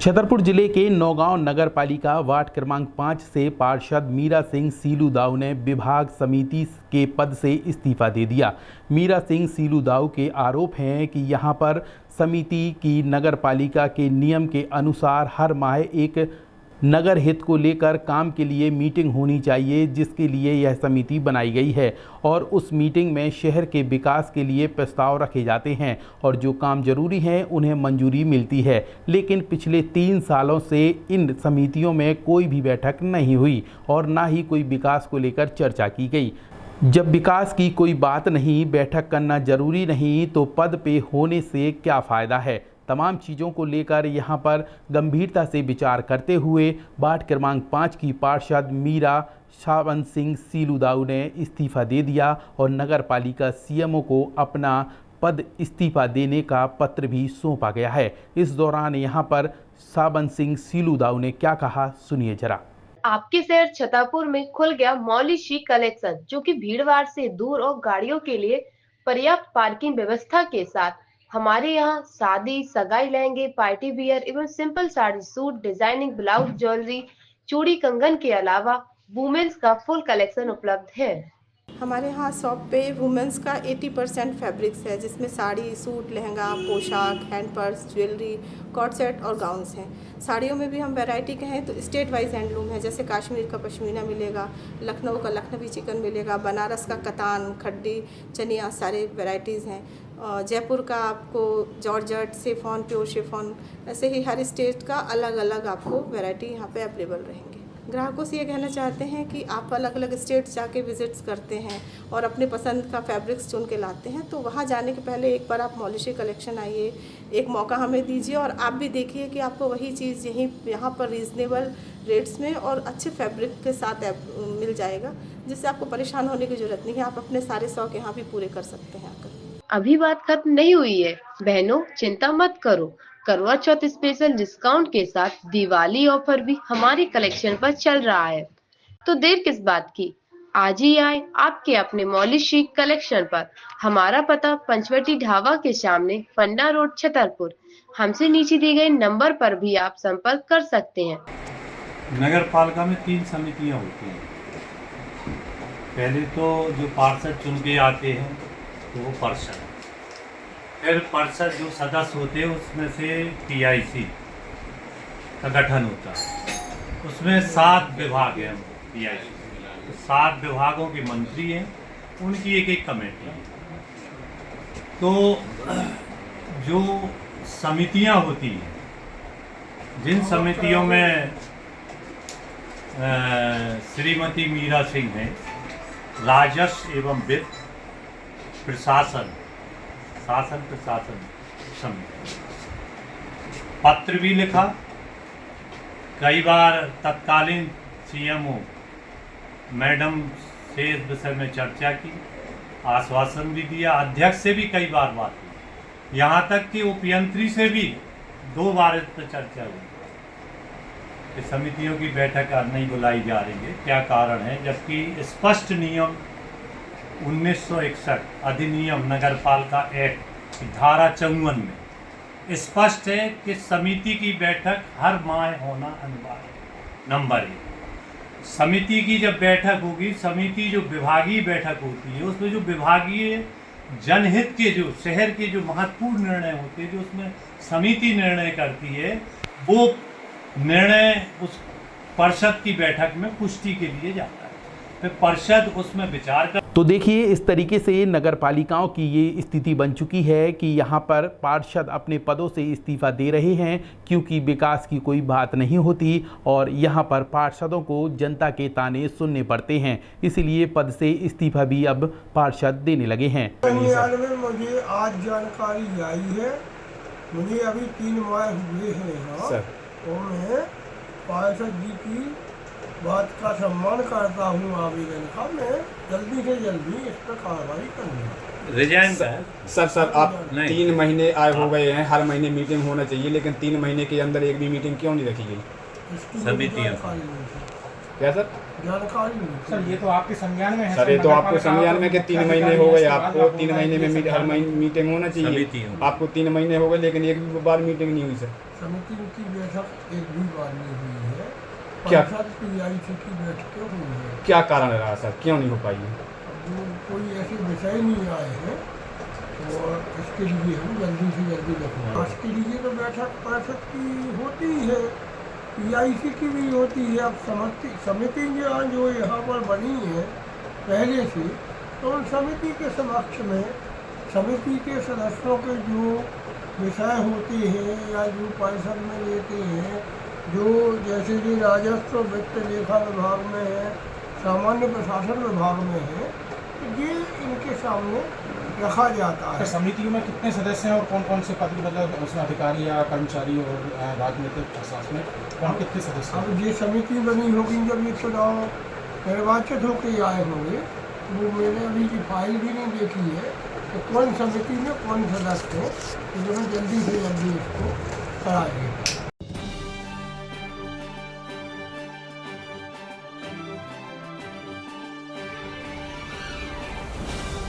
छतरपुर जिले के नौगांव नगर पालिका वार्ड क्रमांक 5 से पार्षद मीरा सिंह सीलू दाऊ ने विभाग समिति के पद से इस्तीफा दे दिया। मीरा सिंह सीलू दाऊ के आरोप हैं कि यहां पर समिति की नगर पालिका के नियम के अनुसार हर माह एक नगर हित को लेकर काम के लिए मीटिंग होनी चाहिए, जिसके लिए यह समिति बनाई गई है और उस मीटिंग में शहर के विकास के लिए प्रस्ताव रखे जाते हैं और जो काम जरूरी हैं उन्हें मंजूरी मिलती है। लेकिन पिछले 3 सालों से इन समितियों में कोई भी बैठक नहीं हुई और ना ही कोई विकास को लेकर चर्चा की गई। जब विकास की कोई बात नहीं, बैठक करना जरूरी नहीं, तो पद पे होने से क्या फ़ायदा है। तमाम चीज़ों को लेकर यहां पर गंभीरता से विचार करते हुए वार्ड क्रमांक 5 की पार्षद मीरा सावन सिंह सीलू दाऊ ने इस्तीफा दे दिया और नगर पालिका सीएमओ को अपना पद इस्तीफा देने का पत्र भी सौंपा गया है। इस दौरान यहां पर सावन सिंह सीलू दाऊ ने क्या कहा, सुनिए जरा। आपके शहर छतरपुर में खुल गया मौली शी कलेक्शन, जो कि भीड़ भाड़ से दूर और गाड़ियों के लिए पर्याप्त पार्किंग व्यवस्था के साथ हमारे यहाँ शादी, सगाई, लहंगे, पार्टी वियर एवं simple sari suit, designing blouse, jewellery, चूड़ी, कंगन के अलावा वुमेन्स का फुल कलेक्शन उपलब्ध है। हमारे यहाँ शॉप पे वुमेंस का 80% फैब्रिक्स है, जिसमें साड़ी, सूट, लहंगा, पोशाक, हैंड पर्स, ज्वेलरी, कॉट सेट और गाउन्स हैं। साड़ियों में भी हम वैरायटी के हैं, तो स्टेट वाइज हैंडलूम है, जैसे कश्मीर का पश्मीना मिलेगा, लखनऊ का लखनवी चिकन मिलेगा, बनारस का कतान, खड्डी, चनिया, सारे वैराइटीज़ हैं। जयपुर का आपको जॉर्जेट, शिफॉन, प्योर शिफॉन, ऐसे ही हर स्टेट का अलग अलग आपको वैरायटी यहाँ पे अवेलेबल रहेंगे। ग्राहकों से ये कहना चाहते हैं कि आप अलग अलग स्टेट जाके विजिट्स करते हैं और अपने पसंद का फैब्रिक्स चुन के लाते हैं, तो वहाँ जाने के पहले एक बार आप मौली शी कलेक्शन आइए, एक मौका हमें दीजिए और आप भी देखिए कि आपको वही चीज़ यहाँ पर रीज़नेबल रेट्स में और अच्छे फैब्रिक के साथ मिल जाएगा, जिससे आपको परेशान होने की ज़रूरत नहीं है। आप अपने सारे शौक यहाँ भी पूरे कर सकते हैं आकर। अभी बात खत्म नहीं हुई है बहनों, चिंता मत करो। करवा चौथ स्पेशल डिस्काउंट के साथ दिवाली ऑफर भी हमारे कलेक्शन पर चल रहा है, तो देर किस बात की, आज ही आए आपके अपने मौली शी कलेक्शन पर। हमारा पता पंचवटी ढाबा के सामने, फंडा रोड, छतरपुर। हमसे नीचे दिए गए नंबर पर भी आप संपर्क कर सकते हैं। नगर पालिका में 3 समितियां होती हैं। पहले तो जो पार्षद चुन के आते हैं तो वो पार्षद, फिर पार्षद जो सदस्य होते हैं उसमें से PIC का गठन होता है। उसमें 7 विभाग हैं PIC, तो 7 विभागों के मंत्री हैं, उनकी एक कमेटी है। तो जो समितियां होती हैं, जिन समितियों में श्रीमती मीरा सिंह हैं, राजस्व एवं वित्त, प्रशासन समिति, पत्र भी लिखा, कई बार तत्कालीन CMO मैडम से इस विषय में चर्चा की, आश्वासन भी दिया, अध्यक्ष से भी कई बार बात की, यहाँ तक कि उपयंत्री से भी 2 बार इस पर चर्चा हुई कि समितियों की बैठक नहीं बुलाई जा रही है, क्या कारण है, जबकि स्पष्ट नियम 1961 अधिनियम नगर पालिका एक्ट धारा 54 में स्पष्ट है कि समिति की बैठक हर माह होना अनिवार्य। नंबर 1, समिति की जब बैठक होगी, समिति जो विभागीय बैठक होती है, उसमें जो विभागीय जनहित के जो शहर के जो महत्वपूर्ण निर्णय होते हैं, जो उसमें समिति निर्णय करती है, वो निर्णय उस परिषद की बैठक में पुष्टि के लिए जाता है, फिर परिषद उसमें विचार कर। तो देखिए, इस तरीके से नगर पालिकाओं की ये स्थिति बन चुकी है कि यहाँ पर पार्षद अपने पदों से इस्तीफा दे रहे हैं, क्योंकि विकास की कोई बात नहीं होती और यहाँ पर पार्षदों को जनता के ताने सुनने पड़ते हैं, इसलिए पद से इस्तीफा भी अब पार्षद देने लगे हैं। मुझे आज जानकारी आई है, मुझे अभी 3 माह हुए हैं और मैं पार्षद जी की बात का सम्मान करता हूँ। आवेदन का मैं जल्दी से जल्दी इस पर कार्रवाई करूँगा। रिजाइन सर आप 3 महीने आए हो गए हैं, हर महीने मीटिंग होना चाहिए, लेकिन 3 महीने के अंदर एक भी मीटिंग क्यों नहीं रखी गई? समितियों क्या सर? जानकारी नहीं थी। सर ये तो आपके संज्ञान में है सर ये तो आपको संज्ञान में कि 3 महीने हो गए आपको, 3 महीने में हर महीने मीटिंग होना चाहिए, समिति हो। आपको 3 महीने हो गए लेकिन एक भी बार मीटिंग नहीं हुई सर। समिति की बैठक एक भी बार नहीं हुई है। क्या? परिषद PIC की बैठकें हुई है। क्या कारण रहा सर, क्यों नहीं हो पाई है? वो कोई ऐसे विषय नहीं आए हैं और इसके लिए हम जल्दी से जल्दी रखना। इसके लिए तो बैठक परिषद की होती है, PIC की भी होती है। अब समिति जो यहाँ पर बनी है पहले से, तो उन समिति के समक्ष में समिति के सदस्यों के जो विषय होते हैं या जो परिषद में लेते हैं, जो जैसे कि राजस्व वित्त लेखा विभाग में है, सामान्य प्रशासन विभाग में है, तो ये इनके सामने रखा जाता है। तो समितियों में कितने सदस्य हैं और कौन कौन से पद, मतलब उसमें अधिकारी या कर्मचारी और राजनीतिक प्रशासनिक कौन कितने सदस्य हैं? अब ये समिति बनी होगी जब ये चुनाव निर्वाचित होकर आए होंगे, तो वो मैंने अभी की फाइल भी नहीं देखी है तो कौन समिति में कौन सदस्य है, तो जो जल्दी से जल्दी इसको कराएंगे।